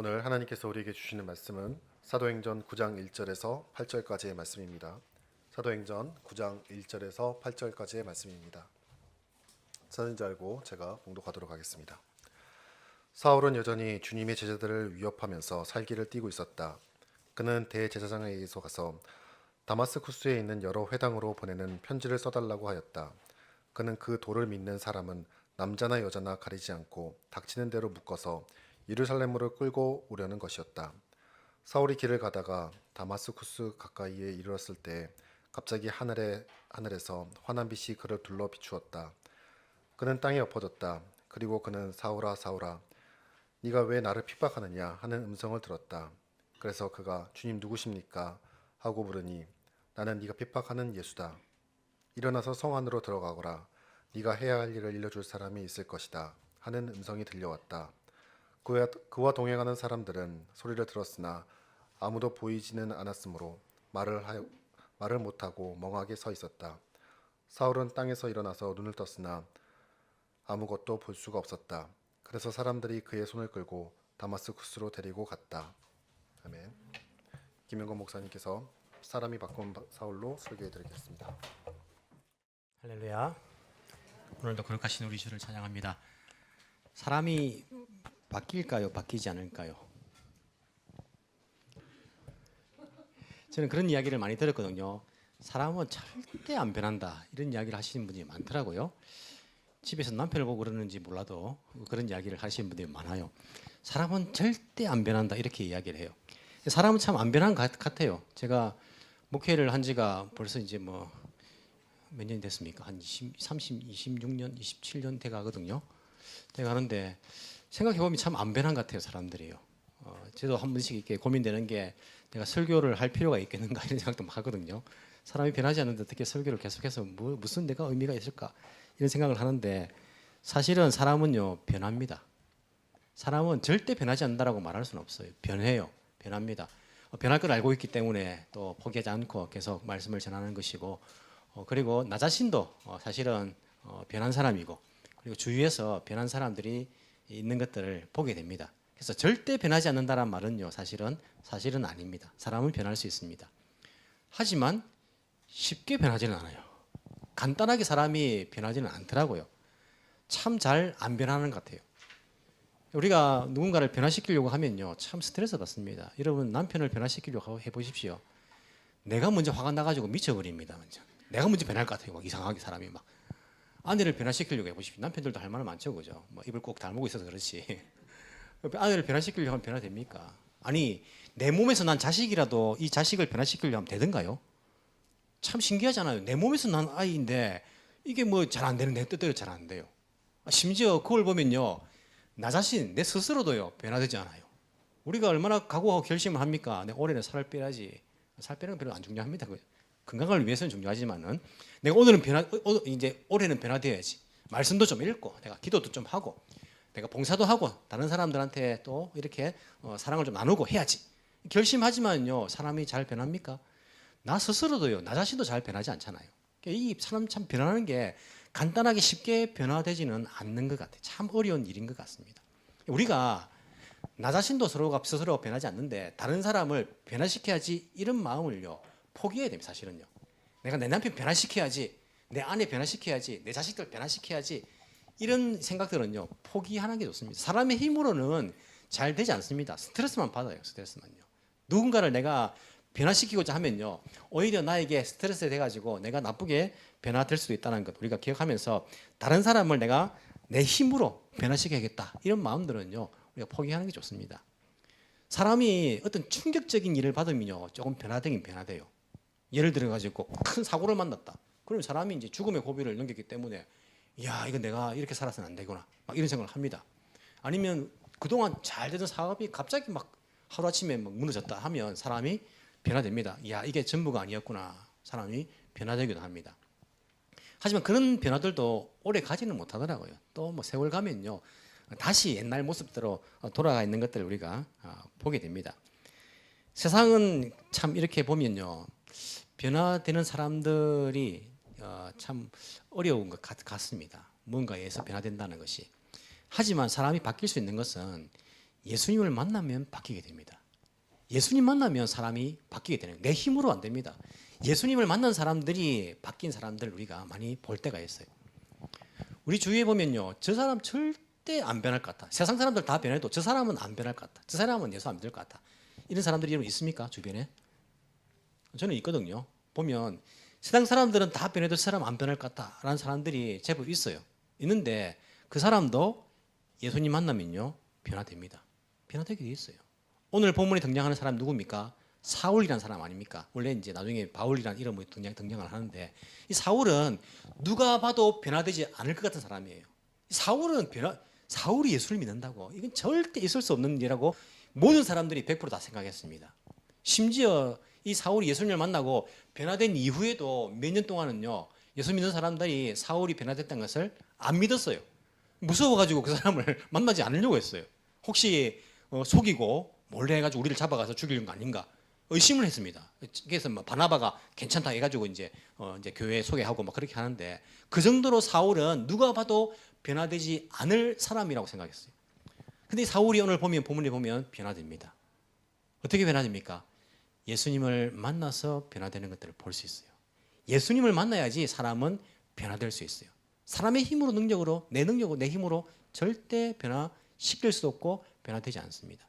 오늘 하나님께서 우리에게 주시는 말씀은 사도행전 9장 1절에서 8절까지의 말씀입니다. 사도행전 9장 1절에서 8절까지의 말씀입니다. 사는 줄 알고 제가 봉독하도록 하겠습니다. 사울은 여전히 주님의 제자들을 위협하면서 살기를 띠고 있었다. 그는 대제사장에게서 가서 다마스쿠스에 있는 여러 회당으로 보내는 편지를 써달라고 하였다. 그는 그 도를 믿는 사람은 남자나 여자나 가리지 않고 닥치는 대로 묶어서 예루살렘으로 끌고 오려는 것이었다. 사울이 길을 가다가 다마스쿠스 가까이에 이르렀을 때 갑자기 하늘에서 환한 빛이 그를 둘러 비추었다. 그는 땅에 엎어졌다. 그리고 그는 사울아 사울아 네가 왜 나를 핍박하느냐 하는 음성을 들었다. 그래서 그가 주님 누구십니까 하고 물으니 나는 네가 핍박하는 예수다. 일어나서 성 안으로 들어가거라. 네가 해야 할 일을 일러줄 사람이 있을 것이다 하는 음성이 들려왔다. 그와 동행하는 사람들은 소리를 들었으나 아무도 보이지는 않았으므로 말을 못하고 멍하게 서 있었다. 사울은 땅에서 일어나서 눈을 떴으나 아무것도 볼 수가 없었다. 그래서 사람들이 그의 손을 끌고 다마스쿠스로 데리고 갔다. 아멘. 김영건 목사님께서 사람이 바꾼 사울로 설교해드리겠습니다. 할렐루야. 오늘도 거룩하신 우리 주를 찬양합니다. 사람이 바뀔까요? 바뀌지 않을까요? 저는 그런 이야기를 많이 들었거든요. 사람은 절대 안 변한다 이런 이야기를 하시는 분이 많더라고요. 집에서 남편을 보고 그러는지 몰라도 그런 이야기를 하시는 분들이 많아요. 사람은 절대 안 변한다 이렇게 이야기를 해요. 사람은 참 안 변한 것 같아요. 제가 목회를 한 지가 벌써 이제 뭐 몇 년이 됐습니까? 한 26년, 27년 돼 가거든요. 돼 가는데 생각해 보면 참 안 변한 것 같아요, 사람들이요. 저도 한 번씩 이렇게 고민되는 게 내가 설교를 할 필요가 있겠는가 이런 생각도 하거든요. 사람이 변하지 않는데 어떻게 설교를 계속해서 무슨 내가 의미가 있을까 이런 생각을 하는데 사실은 사람은요 변합니다. 사람은 절대 변하지 않는다라고 말할 수는 없어요. 변해요, 변합니다. 변할 걸 알고 있기 때문에 또 포기하지 않고 계속 말씀을 전하는 것이고 그리고 나 자신도 사실은 변한 사람이고 그리고 주위에서 변한 사람들이 있는 것들을 보게 됩니다. 그래서 절대 변하지 않는다는 말은요 사실은 아닙니다. 사람은 변할 수 있습니다. 하지만 쉽게 변하지는 않아요. 간단하게 사람이 변하지는 않더라고요. 참 잘 안 변하는 것 같아요. 우리가 누군가를 변화시키려고 하면요 참 스트레스 받습니다. 여러분 남편을 변화시키려고 해보십시오. 내가 먼저 화가 나가지고 미쳐버립니다. 먼저. 내가 먼저 변할 것 같아요. 막 이상하게 사람이 막. 아내를 변화시키려고 해보십시오. 남편들도 할 말은 많죠, 그죠? 뭐 입을 꼭 다물고 있어서 그렇지. 아내를 변화시키려고 하면 변화됩니까? 아니 내 몸에서 난 자식이라도 이 자식을 변화시키려고 하면 되던가요? 참 신기하잖아요. 내 몸에서 난 아이인데 이게 뭐 잘 안 되는 내 뜻대로 잘 안 돼요. 심지어 그걸 보면요 나 자신 내 스스로도요 변화되지 않아요. 우리가 얼마나 각오하고 결심을 합니까? 내가 올해는 살을 빼야지. 살 빼는 건 별로 안 중요합니다. 건강을 위해서는 중요하지만은 내가 오늘은 이제 올해는 변화되어야지. 말씀도 좀 읽고 내가 기도도 좀 하고 내가 봉사도 하고 다른 사람들한테 또 이렇게 사랑을 좀 나누고 해야지. 결심하지만요 사람이 잘 변합니까? 나 스스로도요 나 자신도 잘 변하지 않잖아요. 이 사람 참 변하는 게 간단하게 쉽게 변화되지는 않는 것 같아요. 참 어려운 일인 것 같습니다. 우리가 나 자신도 스스로가 변하지 않는데 다른 사람을 변화시켜야지 이런 마음을요 포기해야 됩니다. 사실은요 내가 내 남편 변화시켜야지, 내 아내 변화시켜야지, 내 자식들 변화시켜야지 이런 생각들은요 포기하는 게 좋습니다. 사람의 힘으로는 잘 되지 않습니다. 스트레스만 받아요. 스트레스만요. 누군가를 내가 변화시키고자 하면요 오히려 나에게 스트레스 돼가지고 내가 나쁘게 변화될 수도 있다는 것 우리가 기억하면서 다른 사람을 내가 내 힘으로 변화시켜야겠다 이런 마음들은요 우리가 포기하는 게 좋습니다. 사람이 어떤 충격적인 일을 받으면요 조금 변화되긴 변화돼요. 예를 들어 가지고 큰 사고를 만났다. 그러면 사람이 이제 죽음의 고비를 넘겼기 때문에 야 이거 내가 이렇게 살아서는 안 되구나 막 이런 생각을 합니다. 아니면 그동안 잘 되던 사업이 갑자기 막 하루아침에 막 무너졌다 하면 사람이 변화됩니다. 야 이게 전부가 아니었구나. 사람이 변화되기도 합니다. 하지만 그런 변화들도 오래 가지는 못하더라고요. 또 뭐 세월 가면요 다시 옛날 모습대로 돌아가 있는 것들을 우리가 보게 됩니다. 세상은 참 이렇게 보면요 변화되는 사람들이 참 어려운 것 같습니다. 뭔가에서 변화된다는 것이. 하지만 사람이 바뀔 수 있는 것은 예수님을 만나면 바뀌게 됩니다. 예수님 만나면 사람이 바뀌게 되는 거예요. 내 힘으로 안 됩니다. 예수님을 만난 사람들이 바뀐 사람들 우리가 많이 볼 때가 있어요. 우리 주위에 보면요, 저 사람 절대 안 변할 것 같아. 세상 사람들 다 변해도 저 사람은 안 변할 것 같아. 저 사람은 예수 안 믿을 것 같아. 이런 사람들이 여러분 있습니까? 주변에? 저는 있거든요. 보면 세상 사람들은 다 변해도 저 사람 안 변할 것 같다라는 사람들이 제법 있어요. 있는데 그 사람도 예수님 만나면요 변화됩니다. 변화되게 돼 있어요. 오늘 본문에 등장하는 사람 누굽니까? 사울이라는 사람 아닙니까? 원래 이제 나중에 바울이라는 이름으로 등장을 하는데 이 사울은 누가 봐도 변화되지 않을 것 같은 사람이에요. 사울이 예수를 믿는다고 이건 절대 있을 수 없는 일이라고 모든 사람들이 100% 다 생각했습니다. 심지어 이 사울이 예수님을 만나고 변화된 이후에도 몇 년 동안은요 예수 믿는 사람들이 사울이 변화됐다는 것을 안 믿었어요. 무서워가지고 그 사람을 만나지 않으려고 했어요. 혹시 속이고 몰래 해가지고 우리를 잡아가서 죽이는 거 아닌가 의심을 했습니다. 그래서 바나바가 괜찮다 해가지고 이제 교회 소개하고 막 그렇게 하는데 그 정도로 사울은 누가 봐도 변화되지 않을 사람이라고 생각했어요. 근데 사울이 오늘 보면 본문에 보면 변화됩니다. 어떻게 변화됩니까? 예수님을 만나서 변화되는 것들을 볼 수 있어요. 예수님을 만나야지 사람은 변화될 수 있어요. 사람의 힘으로 능력으로 내 능력으로 내 힘으로 절대 변화시킬 수 없고 변화되지 않습니다.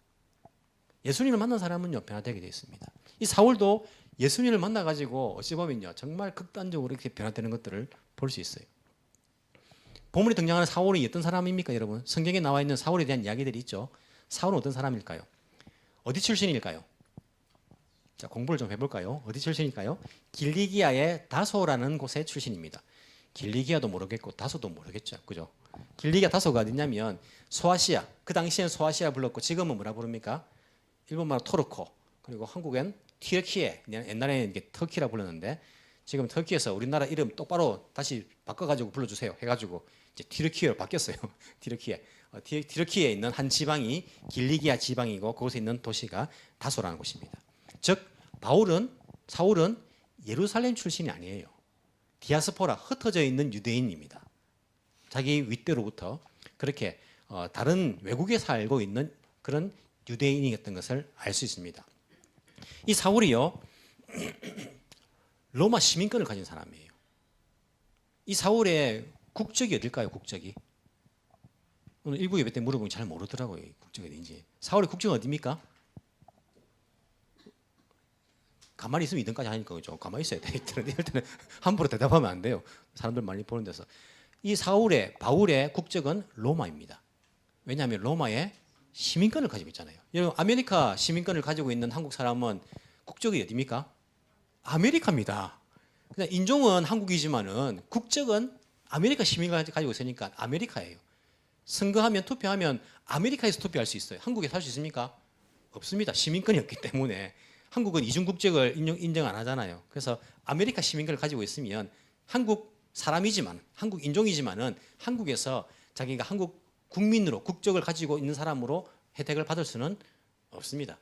예수님을 만난 사람은요 변화되게 되어 있습니다. 이 사울도 예수님을 만나가지고 어찌 보면요 정말 극단적으로 이렇게 변화되는 것들을 볼 수 있어요. 본문에 등장하는 사울이 어떤 사람입니까, 여러분? 성경에 나와 있는 사울에 대한 이야기들이 있죠. 사울은 어떤 사람일까요? 어디 출신일까요? 자, 공부를 좀 해볼까요? 어디 출신일까요? 길리기아의 다소라는 곳의 출신입니다. 길리기아도 모르겠고 다소도 모르겠죠, 그죠? 길리기아 다소가 어디냐면 소아시아, 그 당시엔 소아시아 불렀고 지금은 뭐라 부릅니까? 일본말로 토르코, 그리고 한국엔 튀르키예, 옛날에는 이게 터키라 불렀는데 지금 터키에서 우리나라 이름 똑바로 다시 바꿔가지고 불러주세요 해가지고 이제 튀르키예로 바뀌었어요. 튀르키예. 튀르키예에 있는 한 지방이 길리기아 지방이고 그곳에 있는 도시가 다소라는 곳입니다. 즉 사울은 예루살렘 출신이 아니에요. 디아스포라, 흩어져 있는 유대인입니다. 자기 윗대로부터 그렇게 다른 외국에 살고 있는 그런 유대인이었던 것을 알 수 있습니다. 이 사울이요 로마 시민권을 가진 사람이에요. 이 사울의 국적이 어딜까요? 국적이 오늘 일부 예배 때 물어보면 잘 모르더라고요. 국적이 어딘지. 사울의 국적은 어디입니까? 가만히 있으면 2등까지 하니까 그죠? 가만히 있어야 돼. 이럴 때는 함부로 대답하면 안 돼요. 사람들 많이 보는 데서. 이 바울의 국적은 로마입니다. 왜냐하면 로마에 시민권을 가지고 있잖아요. 여러분 아메리카 시민권을 가지고 있는 한국 사람은 국적이 어디입니까? 아메리카입니다. 그냥 인종은 한국이지만은 국적은 아메리카 시민권을 가지고 있으니까 아메리카예요. 선거하면 투표하면 아메리카에서 투표할 수 있어요. 한국에 살 수 있습니까? 없습니다. 시민권이 없기 때문에. 한국은 이중 국적을 인정 안 하잖아요. 그래서 아메리카 시민권을 가지고 있으면 한국 사람이지만 한국 인종이지만은 한국에서 자기가 한국 국민으로 국적을 가지고 있는 사람으로 혜택을 받을 수는 없습니다.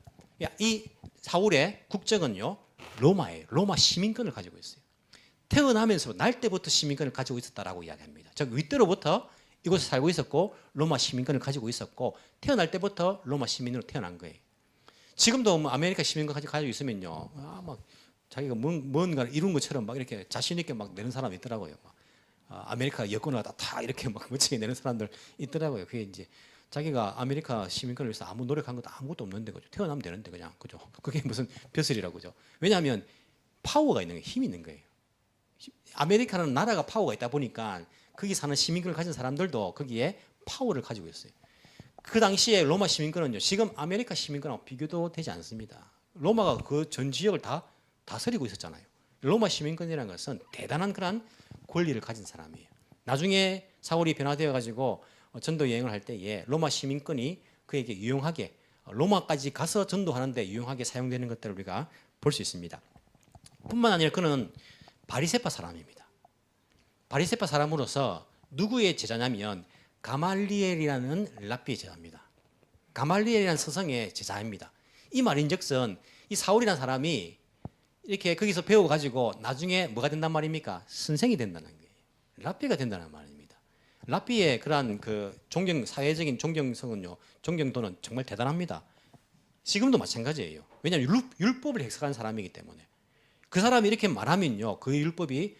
이 사울의 국적은요 로마예요. 로마 시민권을 가지고 있어요. 태어나면서 날 때부터 시민권을 가지고 있었다라고 이야기합니다. 즉 윗대로부터 이곳에 살고 있었고 로마 시민권을 가지고 있었고 태어날 때부터 로마 시민으로 태어난 거예요. 지금도 뭐 아메리카 시민권 가지고 있으면요, 막 자기가 뭔가를 이룬 것처럼 막 이렇게 자신 있게 막 내는 사람이 있더라고요. 아메리카 여권을 다 이렇게 막 멋지게 내는 사람들 있더라고요. 그게 이제 자기가 아메리카 시민권을 위해서 아무 노력한 것도 아무것도 없는데 그죠? 태어나면 되는데 그냥 그죠? 그게 무슨 벼슬이라고 그죠? 왜냐하면 파워가 있는 거예요, 힘이 있는 거예요. 아메리카는 나라가 파워가 있다 보니까 거기 사는 시민권을 가진 사람들도 거기에 파워를 가지고 있어요. 그 당시에 로마 시민권은요 지금 아메리카 시민권하고 비교도 되지 않습니다. 로마가 그 전 지역을 다 다스리고 있었잖아요. 로마 시민권이라는 것은 대단한 그런 권리를 가진 사람이에요. 나중에 사울이 변화되어 가지고 전도 여행을 할 때에 로마 시민권이 그에게 유용하게 로마까지 가서 전도하는데 유용하게 사용되는 것들을 우리가 볼 수 있습니다. 뿐만 아니라 그는 바리새파 사람입니다. 바리새파 사람으로서 누구의 제자냐면 가말리엘이라는 랍비의 제자입니다. 가말리엘이라는 서성의 제자입니다. 이 말인즉슨 이 사울이라는 사람이 이렇게 거기서 배워가지고 나중에 뭐가 된단 말입니까? 선생이 된다는 거예요. 랍비가 된다는 말입니다. 랍비의 그러한 그 사회적인 존경성은요, 존경도는 정말 대단합니다. 지금도 마찬가지예요. 왜냐하면 율법을 해석한 사람이기 때문에 그 사람이 이렇게 말하면요, 그 율법이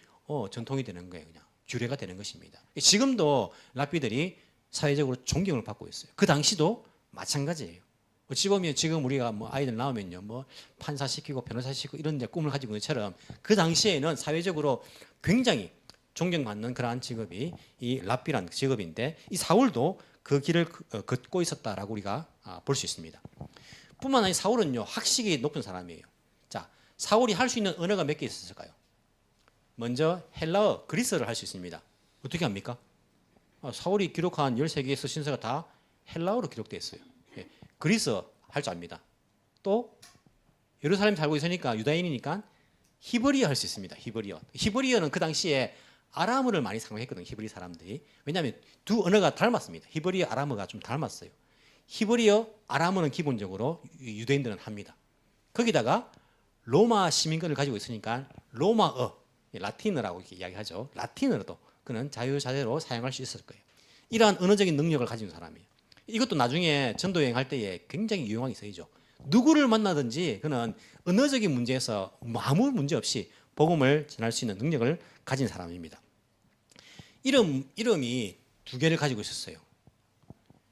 전통이 되는 거예요. 그냥 규례가 되는 것입니다. 지금도 랍비들이 사회적으로 존경을 받고 있어요. 그 당시도 마찬가지예요. 어찌 보면 지금 우리가 뭐 아이들 나오면요, 뭐 판사 시키고 변호사 시키고 이런 데 꿈을 가지고 있는 것처럼 그 당시에는 사회적으로 굉장히 존경받는 그러한 직업이 이 랍비라는 직업인데, 이 사울도 그 길을 걷고 있었다라고 우리가 볼 수 있습니다. 뿐만 아니라 사울은요, 학식이 높은 사람이에요. 자, 사울이 할 수 있는 언어가 몇 개 있었을까요? 먼저 헬라어, 그리스어를 할 수 있습니다. 어떻게 합니까? 사울이 기록한 13개의 서신서가 다 헬라어로 기록되어 있어요. 예, 그리스어 할 줄 압니다. 또 예루살렘에 살고 있으니까 유다인이니까 히브리어 할 수 있습니다. 히브리어는 그 당시에 아람어를 많이 사용했거든요. 히브리 사람들이. 왜냐하면 두 언어가 닮았습니다. 히브리어, 아람어가 좀 닮았어요. 히브리어, 아람어는 기본적으로 유대인들은 합니다. 거기다가 로마 시민권을 가지고 있으니까 로마어, 라틴어라고 이렇게 이야기하죠. 라틴어도 그는 자유자재로 사용할 수 있을 거예요. 이러한 언어적인 능력을 가진 사람이에요. 이것도 나중에 전도 여행할 때에 굉장히 유용하게 쓰이죠. 누구를 만나든지 그는 언어적인 문제에서 아무 문제 없이 복음을 전할 수 있는 능력을 가진 사람입니다. 이름이 두 개를 가지고 있었어요.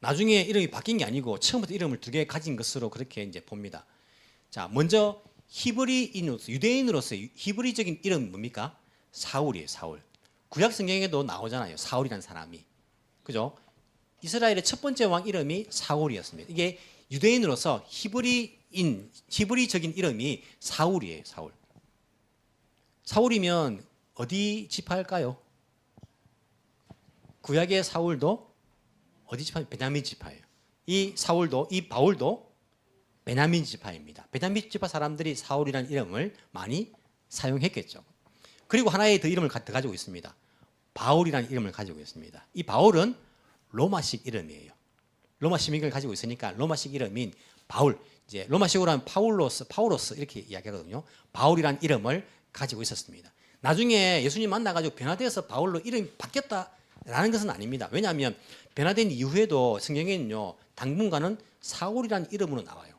나중에 이름이 바뀐 게 아니고 처음부터 이름을 두 개 가진 것으로 그렇게 이제 봅니다. 자, 먼저 히브리인으로서, 유대인으로서 히브리적인 이름은 뭡니까? 사울이에요. 사울. 구약 성경에도 나오잖아요. 사울이라는 사람이. 그죠? 이스라엘의 첫 번째 왕 이름이 사울이었습니다. 이게 유대인으로서 히브리적인 이름이 사울이에요. 사울. 사울이면 어디 지파일까요? 구약의 사울도 어디 지파? 베냐민 지파예요. 이 사울도, 이 바울도 베냐민 지파입니다. 베냐민 지파 사람들이 사울이라는 이름을 많이 사용했겠죠. 그리고 하나의 더 이름을 더 가지고 있습니다. 바울이라는 이름을 가지고 있습니다. 이 바울은 로마식 이름이에요. 로마식 이름을 가지고 있으니까 로마식 이름인 바울, 이제 로마식으로 하면 파울로스 이렇게 이야기하거든요. 바울이라는 이름을 가지고 있었습니다. 나중에 예수님 만나가지고 변화되어서 바울로 이름이 바뀌었다라는 것은 아닙니다. 왜냐하면 변화된 이후에도 성경에는요, 당분간은 사울이라는 이름으로 나와요.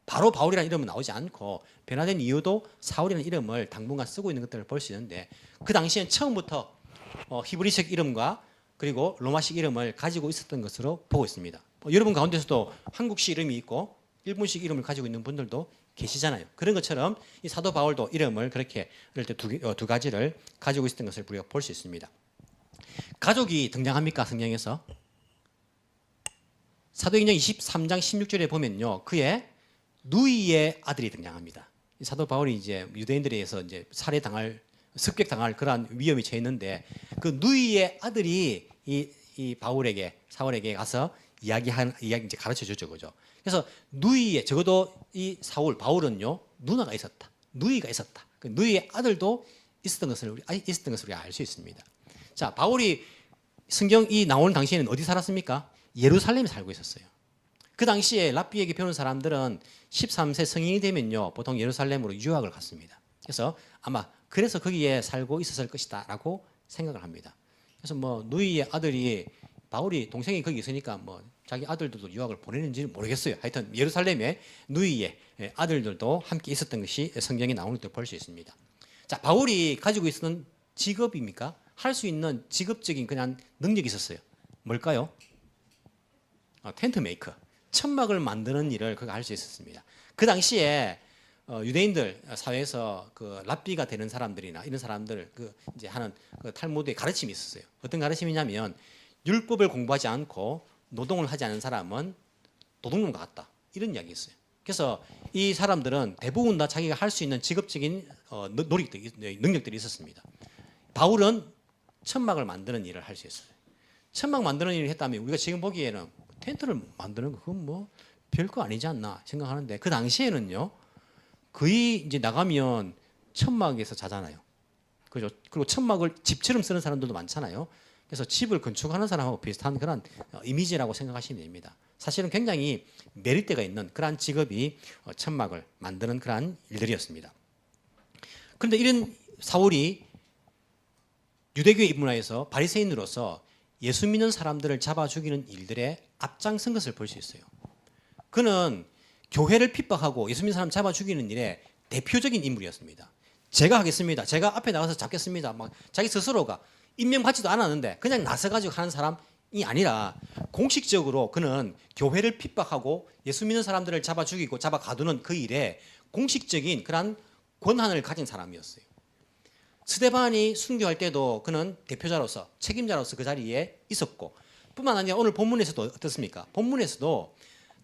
바로 바울이라는 이름은 나오지 않고 변화된 이유도 사울이라는 이름을 당분간 쓰고 있는 것들을 볼 수 있는데, 그 당시엔 처음부터 히브리식 이름과 그리고 로마식 이름을 가지고 있었던 것으로 보고 있습니다. 여러분 가운데서도 한국식 이름이 있고 일본식 이름을 가지고 있는 분들도 계시잖아요. 그런 것처럼 이 사도 바울도 이름을 그렇게 이럴 때 두 가지를 가지고 있었던 것을 우리가 볼 수 있습니다. 가족이 등장합니까? 성경에서? 사도행전 23장 16절에 보면요, 그의 누이의 아들이 등장합니다. 사도 바울이 이제 유대인들에 의해서 이제 습격당할 그러한 위험이 처해 있는데, 그 누이의 아들이 이 사울에게 가서 이야기 이제 가르쳐 줬죠, 그죠? 그래서 적어도 이 바울은요, 누나가 있었다, 누이가 있었다. 그 누이의 아들도 있었던 것을 우리가 알 수 있습니다. 자, 바울이 성경이 나오는 당시에는 어디 살았습니까? 예루살렘에 살고 있었어요. 그 당시에 랍비에게 배운 사람들은 13세 성인이 되면요, 보통 예루살렘으로 유학을 갔습니다. 그래서 거기에 살고 있었을 것이다라고 생각을 합니다. 그래서 뭐 누이의 아들이, 바울이 동생이 거기 있으니까 뭐 자기 아들들도 유학을 보내는지는 모르겠어요. 하여튼 예루살렘에 누이의 아들들도 함께 있었던 것이 성경에 나오는 것을 볼 수 있습니다. 자, 바울이 가지고 있었던 직업입니까? 할 수 있는 직업적인 그냥 능력이 있었어요. 뭘까요? 텐트 메이커. 천막을 만드는 일을 그가 할 수 있었습니다. 그 당시에 유대인들 사회에서 그 랍비가 되는 사람들이나 이런 사람들 이제 하는 그 탈무드의 가르침이 있었어요. 어떤 가르침이냐면, 율법을 공부하지 않고 노동을 하지 않은 사람은 도둑놈과 같다, 이런 이야기 있어요. 그래서 이 사람들은 대부분 다 자기가 할 수 있는 직업적인 능력들이 있었습니다. 바울은 천막을 만드는 일을 할 수 있어요. 천막 만드는 일을 했다면 우리가 지금 보기에는 텐트를 만드는 거 그건 뭐 별거 아니지 않나 생각하는데, 그 당시에는요, 거의 이제 나가면 천막에서 자잖아요. 그죠? 그리고 천막을 집처럼 쓰는 사람들도 많잖아요. 그래서 집을 건축하는 사람하고 비슷한 그런 이미지라고 생각하시면 됩니다. 사실은 굉장히 메리트가 있는 그러한 직업이 천막을 만드는 그러한 일들이었습니다. 그런데 이런 사울이 유대교에 입문하여서 바리새인으로서 예수 믿는 사람들을 잡아 죽이는 일들에 앞장선 것을 볼 수 있어요. 그는 교회를 핍박하고 예수 믿는 사람 잡아 죽이는 일에 대표적인 인물이었습니다. 제가 하겠습니다. 제가 앞에 나가서 잡겠습니다. 막 자기 스스로가 임명받지도 않았는데 그냥 나서가지고 하는 사람이 아니라 공식적으로 그는 교회를 핍박하고 예수 믿는 사람들을 잡아 죽이고 잡아 가두는 그 일에 공식적인 그런 권한을 가진 사람이었어요. 스데반이 순교할 때도 그는 대표자로서 책임자로서 그 자리에 있었고 뿐만 아니라 오늘 본문에서도 어떻습니까? 본문에서도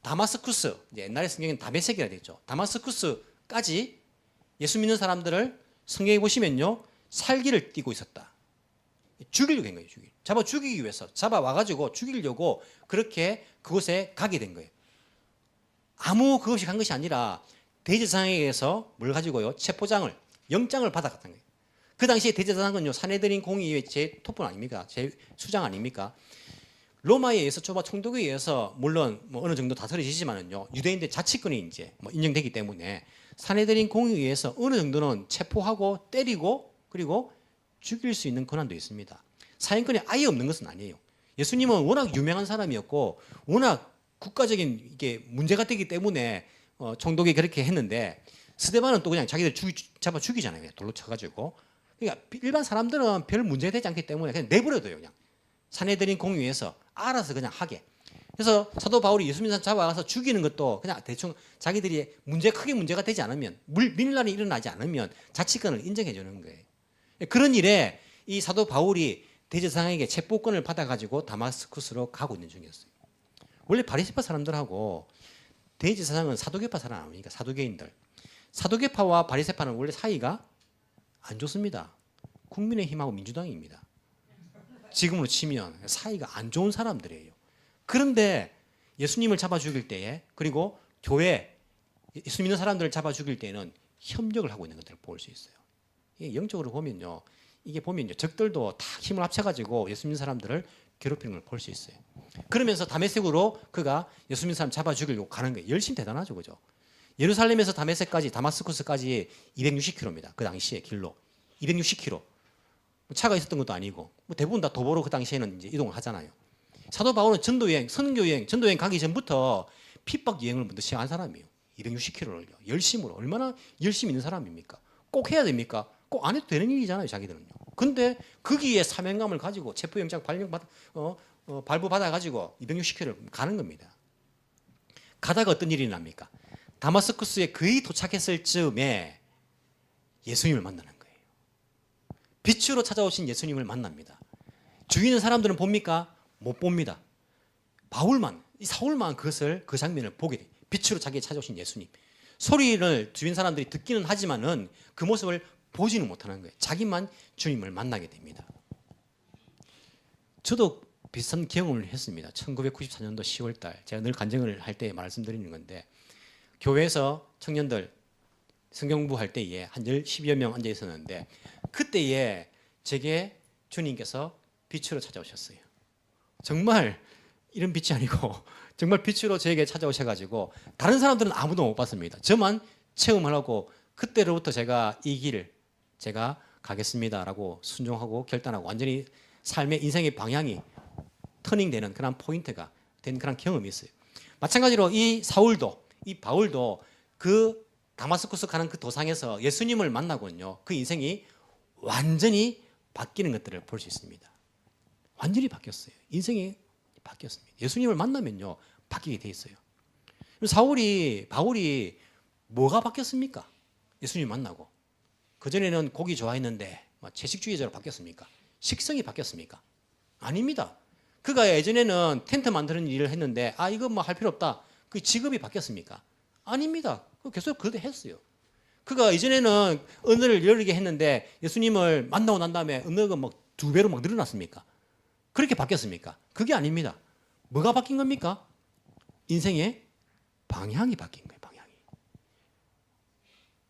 다마스쿠스, 옛날에 성경에는 다메섹이라 되어 있죠. 다마스쿠스까지 예수 믿는 사람들을 성경에 보시면요, 살기를 띠고 있었다. 죽이려고 한 거예요. 잡아 죽이기 위해서 잡아와가지고 죽이려고 그렇게 그곳에 가게 된 거예요. 아무 그것이 간 것이 아니라 대제사장에게서 뭘 가지고요, 체포장을, 영장을 받아갔던 거예요. 그 당시에 대제사장은요, 사내들인 공의회 제 토분 아닙니까? 제 수장 아닙니까? 로마에 의해서 초바 총독에 의해서 물론 뭐 어느 정도 다스려지지만은요, 유대인들 자치권이 이제 뭐 인정되기 때문에 사내들인 공의에 의해서 어느 정도는 체포하고 때리고 그리고 죽일 수 있는 권한도 있습니다. 사형권이 아예 없는 것은 아니에요. 예수님은 워낙 유명한 사람이었고 워낙 국가적인 이게 문제가 되기 때문에 총독이 그렇게 했는데 스데반은 또 그냥 자기들 잡아 죽이잖아요. 돌로 쳐가지고. 그러니까 일반 사람들은 별 문제 되지 않기 때문에 그냥 내버려둬요. 그냥 사내들인 공의에서 알아서 그냥 하게. 그래서 사도 바울이 예수 믿는 사람 잡아가서 죽이는 것도 그냥 대충 자기들이 크게 문제가 되지 않으면 밀란이 일어나지 않으면 자치권을 인정해 주는 거예요. 그런 일에 이 사도 바울이 대제사장에게 체포권을 받아가지고 다마스쿠스로 가고 있는 중이었어요. 원래 바리새파 사람들하고 대제사장은 사두개파 사람 아닙니까? 사두개인들. 사두개파와 바리새파는 원래 사이가 안 좋습니다. 국민의힘하고 민주당입니다. 지금으로 치면 사이가 안 좋은 사람들이에요. 그런데 예수님을 잡아 죽일 때에 그리고 교회 예수 믿는 사람들을 잡아 죽일 때에는 협력을 하고 있는 것들을 볼 수 있어요. 영적으로 보면요, 이게 보면요, 적들도 다 힘을 합쳐가지고 예수 믿는 사람들을 괴롭히는 걸 볼 수 있어요. 그러면서 다메섹으로 그가 예수 믿는 사람 잡아 죽이려고 가는 거예요. 열심히 대단하죠, 그죠? 예루살렘에서 다메섹까지 다마스쿠스까지 260km입니다. 그 당시에 길로 260km. 차가 있었던 것도 아니고 뭐 대부분 다 도보로 그 당시에는 이제 이동을 하잖아요. 사도 바울은 전도여행, 선교여행, 전도여행 가기 전부터 핍박 여행을 먼저 시작한 사람이에요. 260km를요. 열심으로. 얼마나 열심히 있는 사람입니까? 꼭 해야 됩니까? 꼭 안 해도 되는 일이잖아요, 자기들은요. 근데 거기에 사명감을 가지고 체포영장 발부받아가지고 260km를 가는 겁니다. 가다가 어떤 일이 납니까? 다마스쿠스에 거의 도착했을 즈음에 예수님을 만나는 거예요. 빛으로 찾아오신 예수님을 만납니다. 주위 있는 사람들은 봅니까? 못 봅니다. 바울만, 이 사울만 그것을, 그 장면을 보게 돼요. 빛으로 자기에 찾아오신 예수님. 소리를 주변 사람들이 듣기는 하지만은 그 모습을 보지는 못하는 거예요. 자기만 주님을 만나게 됩니다. 저도 비슷한 경험을 했습니다. 1994년도 10월 달 제가 늘 간증을 할 때 말씀드리는 건데 교회에서 청년들 성경공부할 때에 한 10여 명 앉아 있었는데 그때에 제게 주님께서 빛으로 찾아오셨어요. 정말 이런 빛이 아니고 정말 빛으로 저에게 찾아오셔가지고 다른 사람들은 아무도 못 봤습니다. 저만 체험하려고 그때로부터 제가 이 길을 제가 가겠습니다라고 순종하고 결단하고 완전히 삶의 인생의 방향이 터닝되는 그런 포인트가 된 그런 경험이 있어요. 마찬가지로 이 사울도 이 바울도 그 다마스쿠스 가는 그 도상에서 예수님을 만나고는요 그 인생이 완전히 바뀌는 것들을 볼 수 있습니다. 완전히 바뀌었어요. 인생이 바뀌었습니다. 예수님을 만나면요 바뀌게 돼 있어요. 바울이 뭐가 바뀌었습니까? 예수님 만나고 그전에는 고기 좋아했는데 채식주의자로 바뀌었습니까? 식성이 바뀌었습니까? 아닙니다. 그가 예전에는 텐트 만드는 일을 했는데 이거 뭐 할 필요 없다. 그 직업이 바뀌었습니까? 아닙니다. 계속 그대로 했어요. 그가 이전에는 언어를 열리게 했는데 예수님을 만나고 난 다음에 언어가 막 2배로 막 늘어났습니까? 그렇게 바뀌었습니까? 그게 아닙니다. 뭐가 바뀐 겁니까? 인생의 방향이 바뀐 거예요. 방향이.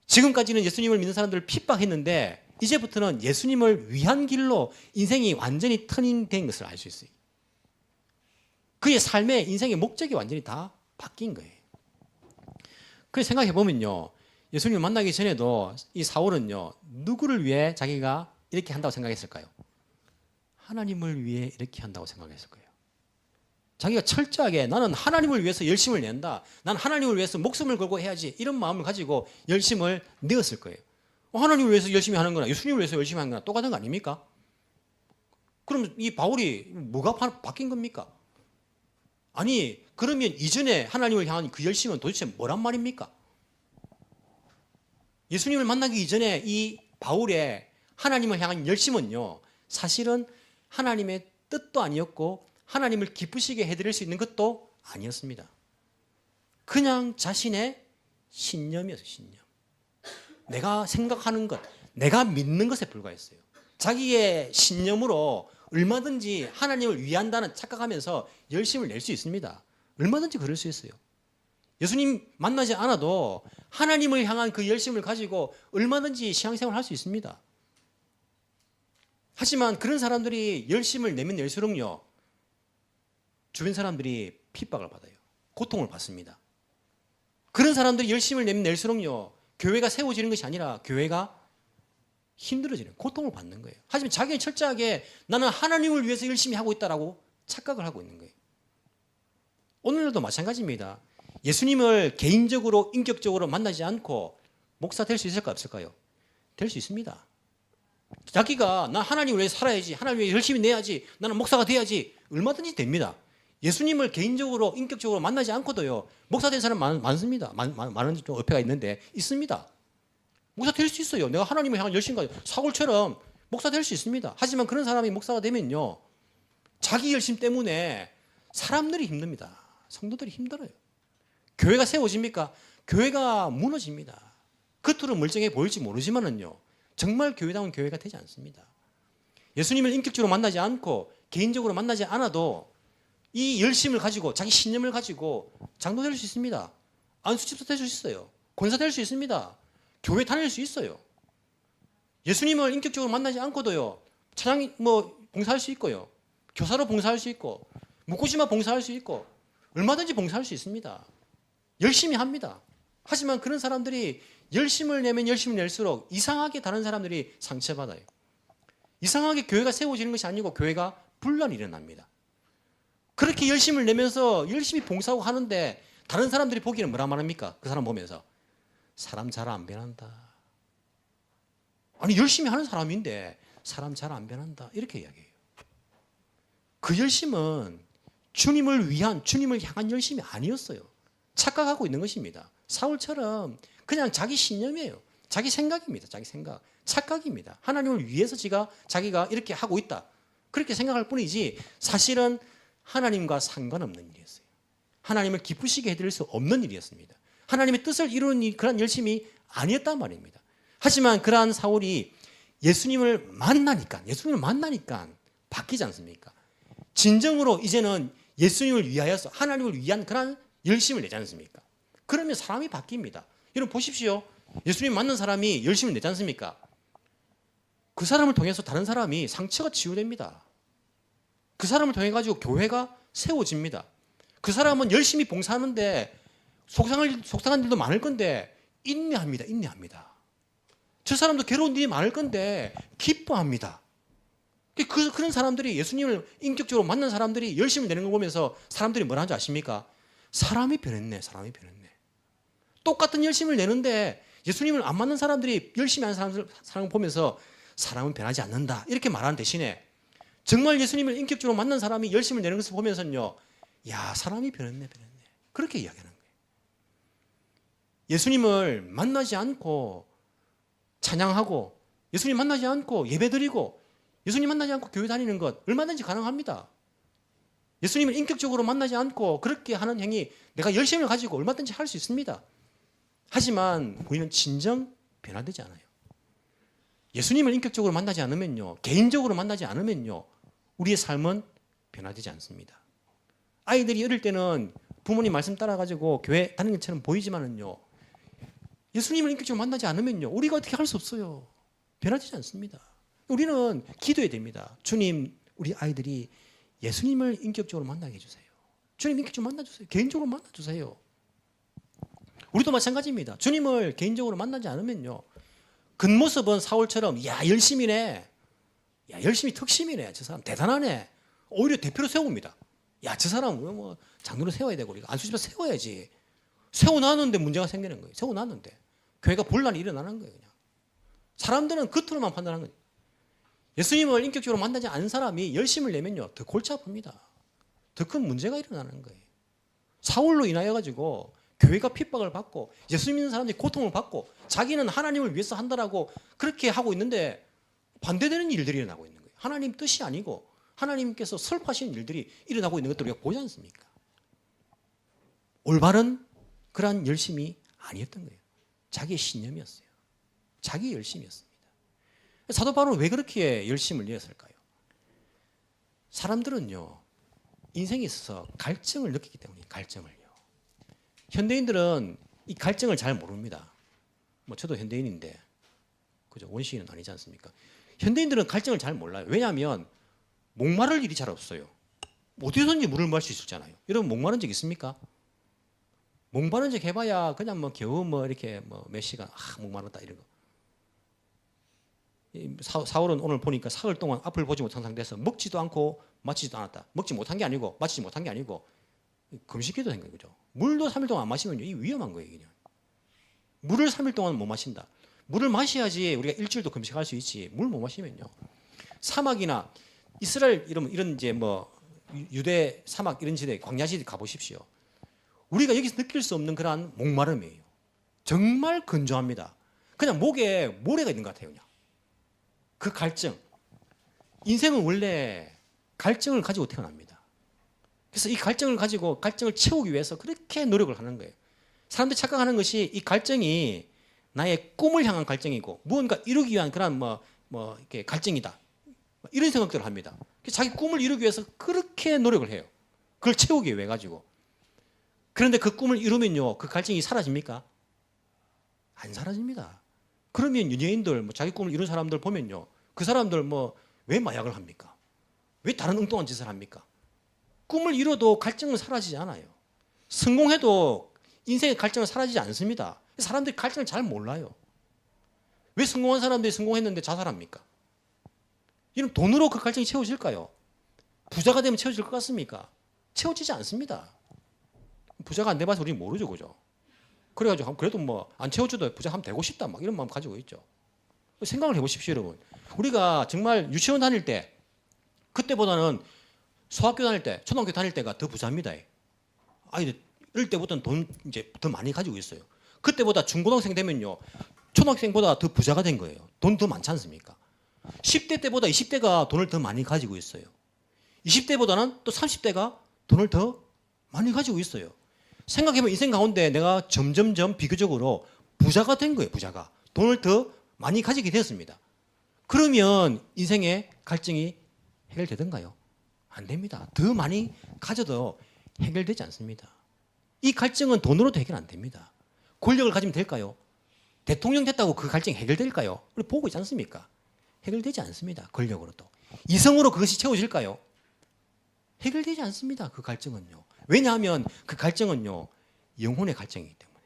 지금까지는 예수님을 믿는 사람들을 핍박했는데 이제부터는 예수님을 위한 길로 인생이 완전히 터닝된 것을 알 수 있어요. 그의 삶의 인생의 목적이 완전히 다 바뀐 거예요. 그래서 생각해 보면요, 예수님을 만나기 전에도 이 사울은요 누구를 위해 자기가 이렇게 한다고 생각했을까요? 하나님을 위해 이렇게 한다고 생각했을 거예요. 자기가 철저하게 나는 하나님을 위해서 열심을 낸다. 난 하나님을 위해서 목숨을 걸고 해야지. 이런 마음을 가지고 열심을 내었을 거예요. 하나님을 위해서 열심히 하는 거나 예수님을 위해서 열심히 하는 거나 똑같은 거 아닙니까? 그럼 이 바울이 뭐가 바뀐 겁니까? 아니 그러면 이전에 하나님을 향한 그 열심은 도대체 뭐란 말입니까? 예수님을 만나기 이전에 이 바울의 하나님을 향한 열심은요, 사실은 하나님의 뜻도 아니었고 하나님을 기쁘시게 해드릴 수 있는 것도 아니었습니다. 그냥 자신의 신념이었어요. 신념. 내가 생각하는 것, 내가 믿는 것에 불과했어요. 자기의 신념으로 얼마든지 하나님을 위한다는 착각하면서 열심을 낼 수 있습니다. 얼마든지 그럴 수 있어요. 예수님 만나지 않아도 하나님을 향한 그 열심을 가지고 얼마든지 신앙생활을 할 수 있습니다. 하지만 그런 사람들이 열심을 내면 낼수록요, 주변 사람들이 핍박을 받아요. 고통을 받습니다. 그런 사람들이 열심을 내면 낼수록요, 교회가 세워지는 것이 아니라 교회가 힘들어지는, 고통을 받는 거예요. 하지만 자기는 철저하게 나는 하나님을 위해서 열심히 하고 있다라고 착각을 하고 있는 거예요. 오늘도 마찬가지입니다. 예수님을 개인적으로 인격적으로 만나지 않고 목사 될 수 있을까 없을까요? 될 수 있습니다. 자기가 나 하나님을 위해 살아야지, 하나님을 위해 열심히 내야지, 나는 목사가 돼야지, 얼마든지 됩니다. 예수님을 개인적으로 인격적으로 만나지 않고도요, 목사 된 사람 많습니다. 많은 좀 어폐가 있는데 있습니다. 목사 될 수 있어요. 내가 하나님을 향한 열심히 가지고 사울처럼 목사 될 수 있습니다. 하지만 그런 사람이 목사가 되면요, 자기 열심 때문에 사람들이 힘듭니다. 성도들이 힘들어요. 교회가 세워집니까? 교회가 무너집니다. 겉으로 멀쩡해 보일지 모르지만은요, 정말 교회다운 교회가 되지 않습니다. 예수님을 인격적으로 만나지 않고 개인적으로 만나지 않아도 이 열심을 가지고 자기 신념을 가지고 장로 될 수 있습니다. 안수집사 될 수 있어요. 권사 될 수 있습니다. 교회 다닐 수 있어요. 예수님을 인격적으로 만나지 않고도요, 차장 봉사할 수 있고요, 교사로 봉사할 수 있고, 묵고시마 봉사할 수 있고, 얼마든지 봉사할 수 있습니다. 열심히 합니다. 하지만 그런 사람들이 열심을 내면 열심을 낼수록 이상하게 다른 사람들이 상처받아요. 이상하게 교회가 세워지는 것이 아니고 교회가 분란이 일어납니다. 그렇게 열심을 내면서 열심히 봉사하고 하는데 다른 사람들이 보기에는 뭐라 말합니까? 그 사람 보면서 사람 잘 안 변한다. 아니 열심히 하는 사람인데 사람 잘 안 변한다, 이렇게 이야기해요. 그 열심은 주님을 위한, 주님을 향한 열심이 아니었어요. 착각하고 있는 것입니다. 사울처럼 그냥 자기 신념이에요. 자기 생각입니다. 자기 생각. 착각입니다. 하나님을 위해서 자기가 이렇게 하고 있다, 그렇게 생각할 뿐이지 사실은 하나님과 상관없는 일이었어요. 하나님을 기쁘시게 해드릴 수 없는 일이었습니다. 하나님의 뜻을 이루는 그런 열심이 아니었단 말입니다. 하지만 그러한 사울이 예수님을 만나니까 바뀌지 않습니까? 진정으로 이제는 예수님을 위하여서 하나님을 위한 그런 열심을 내지 않습니까? 그러면 사람이 바뀝니다. 여러분 보십시오. 예수님 만난 사람이 열심을 내지 않습니까? 그 사람을 통해서 다른 사람이 상처가 치유됩니다. 그 사람을 통해 가지고 교회가 세워집니다. 그 사람은 열심히 봉사하는데 속상한 일도 많을 건데 인내합니다. 저 사람도 괴로운 일이 많을 건데 기뻐합니다. 그런 사람들이, 예수님을 인격적으로 만난 사람들이 열심히 내는 걸 보면서 사람들이 뭐라 하는지 아십니까? 사람이 변했네. 똑같은 열심을 내는데 예수님을 안 만난 사람들이 열심히 하는 사람을 보면서 사람은 변하지 않는다, 이렇게 말하는 대신에 정말 예수님을 인격적으로 만난 사람이 열심을 내는 것을 보면서는요, 야, 사람이 변했네. 그렇게 이야기하는 거예요. 예수님을 만나지 않고 찬양하고, 예수님 만나지 않고 예배드리고, 예수님 만나지 않고 교회 다니는 것 얼마든지 가능합니다. 예수님을 인격적으로 만나지 않고 그렇게 하는 행위, 내가 열심을 가지고 얼마든지 할 수 있습니다. 하지만 우리는 진정 변화되지 않아요. 예수님을 인격적으로 만나지 않으면요, 개인적으로 만나지 않으면요, 우리의 삶은 변화되지 않습니다. 아이들이 어릴 때는 부모님 말씀 따라가지고 교회 다니는 것처럼 보이지만은요, 예수님을 인격적으로 만나지 않으면요, 우리가 어떻게 할 수 없어요. 변화되지 않습니다. 우리는 기도해야 됩니다. 주님, 우리 아이들이 예수님을 인격적으로 만나게 해주세요. 주님 인격적으로 만나주세요. 개인적으로 만나주세요. 우리도 마찬가지입니다. 주님을 개인적으로 만나지 않으면요, 겉모습은 사울처럼 야 열심히네, 야, 열심히 특심이네. 저 사람 대단하네. 오히려 대표로 세웁니다. 야, 저 사람 뭐 장로로 세워야 되고 우리가 안수집에 세워야지. 세워놨는데 문제가 생기는 거예요. 세워놨는데 교회가 분란이 일어나는 거예요. 그냥 사람들은 겉으로만 판단하는 거예요. 예수님을 인격적으로 만나지 않은 사람이 열심을 내면요 더 골치 아픕니다. 더 큰 문제가 일어나는 거예요. 사울로 인하여 가지고 교회가 핍박을 받고 예수 믿는 사람들이 고통을 받고 자기는 하나님을 위해서 한다라고 그렇게 하고 있는데 반대되는 일들이 일어나고 있는 거예요. 하나님 뜻이 아니고 하나님께서 설파하시는 일들이 일어나고 있는 것들을 우리가 보지 않습니까? 올바른 그러한 열심이 아니었던 거예요. 자기의 신념이었어요. 자기의 열심이었습니다. 사도 바울은 왜 그렇게 열심을 내었을까요? 사람들은요 인생에 있어서 갈증을 느끼기 때문에 갈증을요. 현대인들은 이 갈증을 잘 모릅니다. 뭐 저도 현대인인데 그죠? 원시인은 아니지 않습니까? 현대인들은 갈증을 잘 몰라요. 왜냐하면 목마를 일이 잘 없어요. 어디서든지 물을 마실 수 있잖아요. 여러분 목마른 적 있습니까? 목마른 적 해봐야 그냥 뭐 겨우 뭐 이렇게 뭐 몇 시간 목마르다 이런 거. 사울은 오늘 보니까 사흘 동안 앞을 보지 못한 상태에서 먹지도 않고 마시지도 않았다. 먹지 못한 게 아니고 마시지 못한 게 아니고 금식기도 된 거예요. 그죠? 물도 3일 동안 안 마시면 이 위험한 거예요. 그냥. 물을 3일 동안 못 마신다. 물을 마셔야지 우리가 일주일도 금식할 수 있지. 물 못 마시면요. 사막이나 이스라엘 이런 이제 뭐 유대 사막 이런 지대 광야지대 가보십시오. 우리가 여기서 느낄 수 없는 그러한 목마름이에요. 정말 건조합니다. 그냥 목에 모래가 있는 것 같아요. 그냥. 그 갈증. 인생은 원래 갈증을 가지고 태어납니다. 그래서 이 갈증을 가지고 갈증을 채우기 위해서 그렇게 노력을 하는 거예요. 사람들이 착각하는 것이 이 갈증이 나의 꿈을 향한 갈증이고 무언가 이루기 위한 그런 뭐 이렇게 갈증이다. 이런 생각들을 합니다. 자기 꿈을 이루기 위해서 그렇게 노력을 해요. 그걸 채우기 위해 가지고. 그런데 그 꿈을 이루면요, 그 갈증이 사라집니까? 안 사라집니다. 그러면 연예인들, 뭐 자기 꿈을 이룬 사람들 보면요, 그 사람들 뭐 왜 마약을 합니까? 왜 다른 엉뚱한 짓을 합니까? 꿈을 이뤄도 갈증은 사라지지 않아요. 성공해도 인생의 갈증은 사라지지 않습니다. 사람들이 갈증을 잘 몰라요. 왜 성공한 사람들이 성공했는데 자살합니까? 이런 돈으로 그 갈증이 채워질까요? 부자가 되면 채워질 것 같습니까? 채워지지 않습니다. 부자가 안 돼봐서 우리 모르죠, 그죠? 그래가지고 그래도 뭐 안 채워줘도 부자 하면 되고 싶다 막 이런 마음 가지고 있죠. 생각을 해보십시오, 여러분. 우리가 정말 유치원 다닐 때 그때보다는 소학교 다닐 때, 초등학교 다닐 때가 더 부자입니다. 아이들 이럴 때부터는 돈 이제 더 많이 가지고 있어요. 그때보다 중고등학생 되면요, 초등학생보다 더 부자가 된 거예요. 돈 더 많지 않습니까? 10대 때보다 20대가 돈을 더 많이 가지고 있어요. 20대보다는 또 30대가 돈을 더 많이 가지고 있어요. 생각해보면 인생 가운데 내가 점점점 비교적으로 부자가 된 거예요. 부자가. 돈을 더 많이 가지게 되었습니다. 그러면 인생의 갈증이 해결되던가요? 안 됩니다. 더 많이 가져도 해결되지 않습니다. 이 갈증은 돈으로도 해결 안 됩니다. 권력을 가지면 될까요? 대통령 됐다고 그 갈증이 해결될까요? 우리 보고 있지 않습니까? 해결되지 않습니다. 권력으로도. 이성으로 그것이 채워질까요? 해결되지 않습니다. 그 갈증은요. 왜냐하면 그 갈증은요, 영혼의 갈증이기 때문에.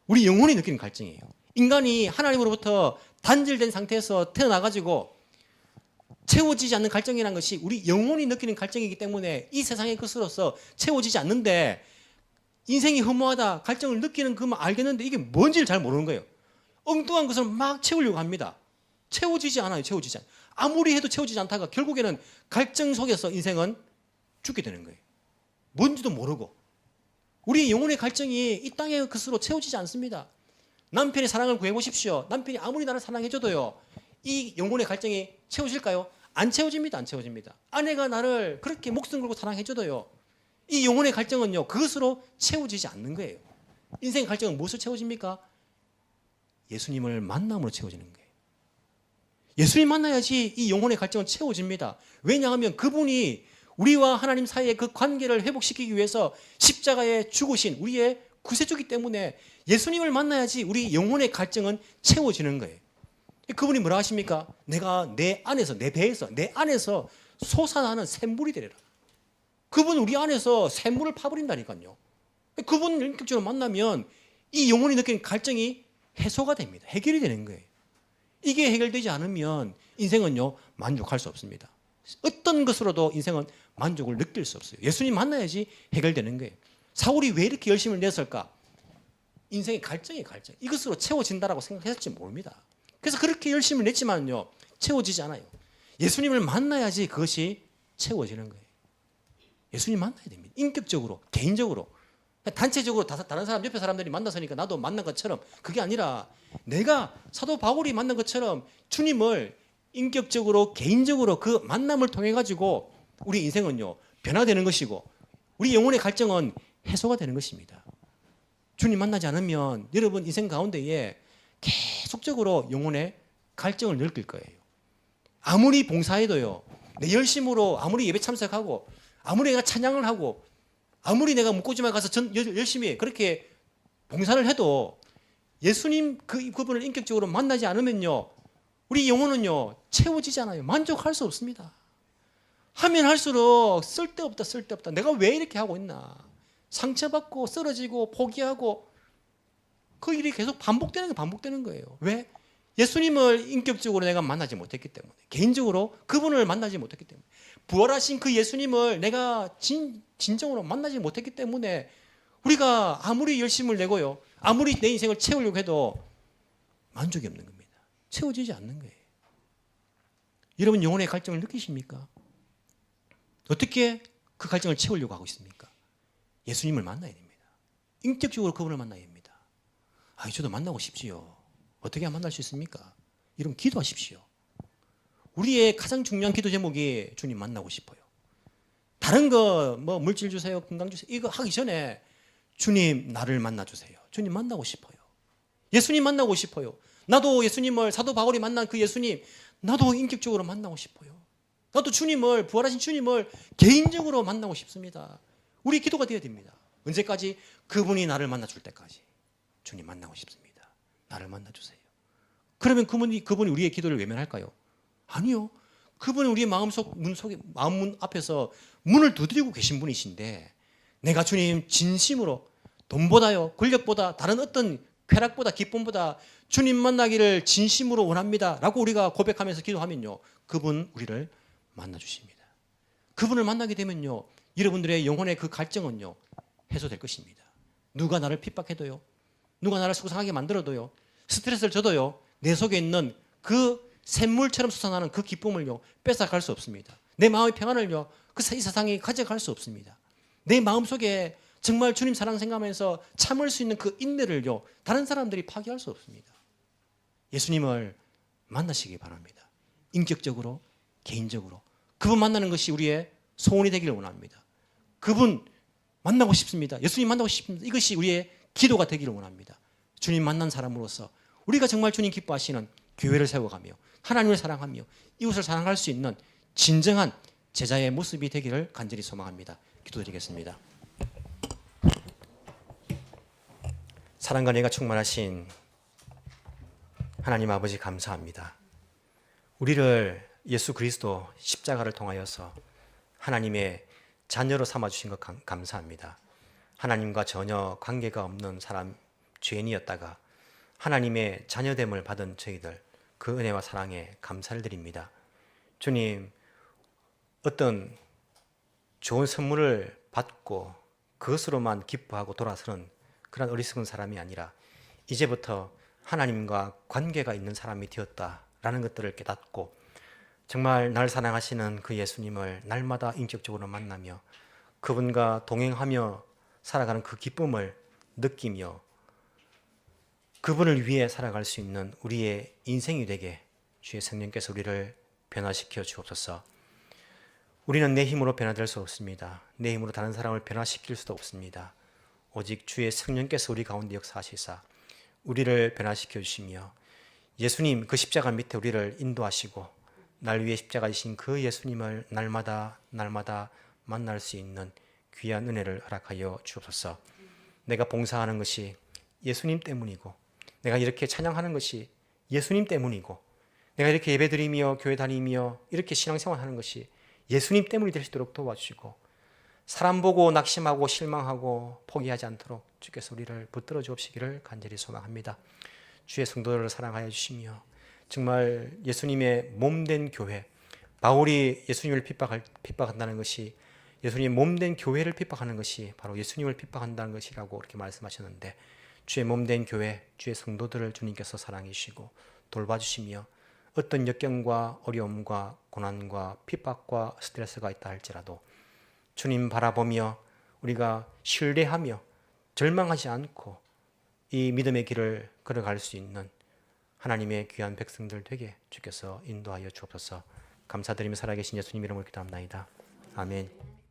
우리 영혼이 느끼는 갈증이에요. 인간이 하나님으로부터 단절된 상태에서 태어나가지고 채워지지 않는 갈증이라는 것이 우리 영혼이 느끼는 갈증이기 때문에 이 세상의 것으로서 채워지지 않는데 인생이 허무하다, 갈증을 느끼는 그만 알겠는데 이게 뭔지를 잘 모르는 거예요. 엉뚱한 것을 막 채우려고 합니다. 채워지지 않아요. 채워지지 않아요. 아무리 해도 채워지지 않다가 결국에는 갈증 속에서 인생은 죽게 되는 거예요. 뭔지도 모르고. 우리 영혼의 갈증이 이 땅의 것으로 채워지지 않습니다. 남편의 사랑을 구해보십시오. 남편이 아무리 나를 사랑해줘도요, 이 영혼의 갈증이 채워질까요? 안 채워집니다. 안 채워집니다. 아내가 나를 그렇게 목숨 걸고 사랑해줘도요, 이 영혼의 갈증은요, 그것으로 채워지지 않는 거예요. 인생의 갈증은 무엇으로 채워집니까? 예수님을 만남으로 채워지는 거예요. 예수님 만나야지 이 영혼의 갈증은 채워집니다. 왜냐하면 그분이 우리와 하나님 사이의 그 관계를 회복시키기 위해서 십자가에 죽으신 우리의 구세주기 때문에 예수님을 만나야지 우리 영혼의 갈증은 채워지는 거예요. 그분이 뭐라 하십니까? 내가 내 안에서, 내 배에서, 내 안에서 솟아나는 샘물이 되리라. 그분 우리 안에서 샘물을 파버린다니까요. 그분을 인격적으로 만나면 이 영혼이 느끼는 갈증이 해소가 됩니다. 해결이 되는 거예요. 이게 해결되지 않으면 인생은요 만족할 수 없습니다. 어떤 것으로도 인생은 만족을 느낄 수 없어요. 예수님 만나야지 해결되는 거예요. 사울이 왜 이렇게 열심을 냈을까? 인생의 갈증이 갈증. 이것으로 채워진다라고 생각했을지 모릅니다. 그래서 그렇게 열심을 냈지만요 채워지지 않아요. 예수님을 만나야지 그것이 채워지는 거예요. 예수님 만나야 됩니다. 인격적으로, 개인적으로. 단체적으로 다른 사람 옆에 사람들이 만나서니까 나도 만난 것처럼 그게 아니라 내가 사도 바울이 만난 것처럼 주님을 인격적으로 개인적으로 그 만남을 통해 가지고 우리 인생은요 변화되는 것이고 우리 영혼의 갈증은 해소가 되는 것입니다. 주님 만나지 않으면 여러분 인생 가운데에 계속적으로 영혼의 갈증을 느낄 거예요. 아무리 봉사해도요 내 열심으로 아무리 예배 참석하고 아무리 내가 찬양을 하고 아무리 내가 묵고지마 가서 열심히 그렇게 봉사를 해도 예수님 그분을 인격적으로 만나지 않으면요 우리 영혼은요 채워지잖아요. 만족할 수 없습니다. 하면 할수록 쓸데없다. 내가 왜 이렇게 하고 있나. 상처받고 쓰러지고 포기하고 그 일이 계속 반복되는 거예요. 왜? 예수님을 인격적으로 내가 만나지 못했기 때문에, 개인적으로 그분을 만나지 못했기 때문에, 부활하신 그 예수님을 내가 진정으로 만나지 못했기 때문에 우리가 아무리 열심을 내고요 아무리 내 인생을 채우려고 해도 만족이 없는 겁니다. 채워지지 않는 거예요. 여러분 영혼의 갈증을 느끼십니까? 어떻게 그 갈증을 채우려고 하고 있습니까? 예수님을 만나야 됩니다. 인격적으로 그분을 만나야 됩니다. 저도 만나고 싶지요. 어떻게 만날 수 있습니까? 여러분 기도하십시오. 우리의 가장 중요한 기도 제목이 주님 만나고 싶어요. 다른 거 뭐 물질 주세요, 건강 주세요 이거 하기 전에 주님 나를 만나 주세요. 주님 만나고 싶어요. 예수님 만나고 싶어요. 나도 예수님을 사도 바울이 만난 그 예수님 나도 인격적으로 만나고 싶어요. 나도 주님을 부활하신 주님을 개인적으로 만나고 싶습니다. 우리 기도가 되어야 됩니다. 언제까지? 그분이 나를 만나 줄 때까지. 주님 만나고 싶습니다. 나를 만나 주세요. 그러면 그분이 우리의 기도를 외면할까요? 아니요. 그분은 우리의 마음 문 앞에서 문을 두드리고 계신 분이신데 내가 주님 진심으로 돈보다요, 권력보다 다른 어떤 쾌락보다 기쁨보다 주님 만나기를 진심으로 원합니다 라고 우리가 고백하면서 기도하면요 그분 우리를 만나 주십니다. 그분을 만나게 되면요 여러분들의 영혼의 그 갈증은요 해소될 것입니다. 누가 나를 핍박해도요, 누가 나를 속상하게 만들어도요, 스트레스를 줘도요 내 속에 있는 그 샘물처럼 솟아나는 그 기쁨을요 뺏어갈 수 없습니다. 내 마음의 평안을요 이 세상이 가져갈 수 없습니다. 내 마음속에 정말 주님 사랑 생각하면서 참을 수 있는 그 인내를요 다른 사람들이 파괴할 수 없습니다. 예수님을 만나시기 바랍니다. 인격적으로, 개인적으로 그분 만나는 것이 우리의 소원이 되기를 원합니다. 그분 만나고 싶습니다. 예수님 만나고 싶습니다. 이것이 우리의 기도가 되기를 원합니다. 주님 만난 사람으로서 우리가 정말 주님 기뻐하시는 교회를 세워가며 하나님을 사랑하며 이웃을 사랑할 수 있는 진정한 제자의 모습이 되기를 간절히 소망합니다. 기도드리겠습니다. 사랑과 은혜가 충만하신 하나님 아버지 감사합니다. 우리를 예수 그리스도 십자가를 통하여서 하나님의 자녀로 삼아주신 것 감사합니다. 하나님과 전혀 관계가 없는 사람 죄인이었다가 하나님의 자녀됨을 받은 저희들 그 은혜와 사랑에 감사를 드립니다. 주님, 어떤 좋은 선물을 받고 그것으로만 기뻐하고 돌아서는 그런 어리석은 사람이 아니라 이제부터 하나님과 관계가 있는 사람이 되었다라는 것들을 깨닫고 정말 날 사랑하시는 그 예수님을 날마다 인격적으로 만나며 그분과 동행하며 살아가는 그 기쁨을 느끼며 그분을 위해 살아갈 수 있는 우리의 인생이 되게 주의 성령께서 우리를 변화시켜 주옵소서. 우리는 내 힘으로 변화될 수 없습니다. 내 힘으로 다른 사람을 변화시킬 수도 없습니다. 오직 주의 성령께서 우리 가운데 역사하시사 우리를 변화시켜 주시며 예수님 그 십자가 밑에 우리를 인도하시고 날 위해 십자가이신 그 예수님을 날마다 만날 수 있는 귀한 은혜를 허락하여 주옵소서. 내가 봉사하는 것이 예수님 때문이고 내가 이렇게 찬양하는 것이 예수님 때문이고 내가 이렇게 예배드리며 교회 다니며 이렇게 신앙생활하는 것이 예수님 때문이 될 수 있도록 도와주시고 사람 보고 낙심하고 실망하고 포기하지 않도록 주께서 우리를 붙들어 주옵시기를 간절히 소망합니다. 주의 성도들을 사랑하여 주시며 정말 예수님의 몸된 교회, 바울이 예수님을 핍박한다는 것이 예수님의 몸된 교회를 핍박하는 것이 바로 예수님을 핍박한다는 것이라고 그렇게 말씀하셨는데, 주의 몸된 교회, 주의 성도들을 주님께서 사랑해 주시고 돌봐주시며 어떤 역경과 어려움과 고난과 핍박과 스트레스가 있다 할지라도 주님 바라보며 우리가 신뢰하며 절망하지 않고 이 믿음의 길을 걸어갈 수 있는 하나님의 귀한 백성들 되게 주께서 인도하여 주옵소서. 감사드리며 살아계신 예수님 이름으로 기도합나이다. 아멘.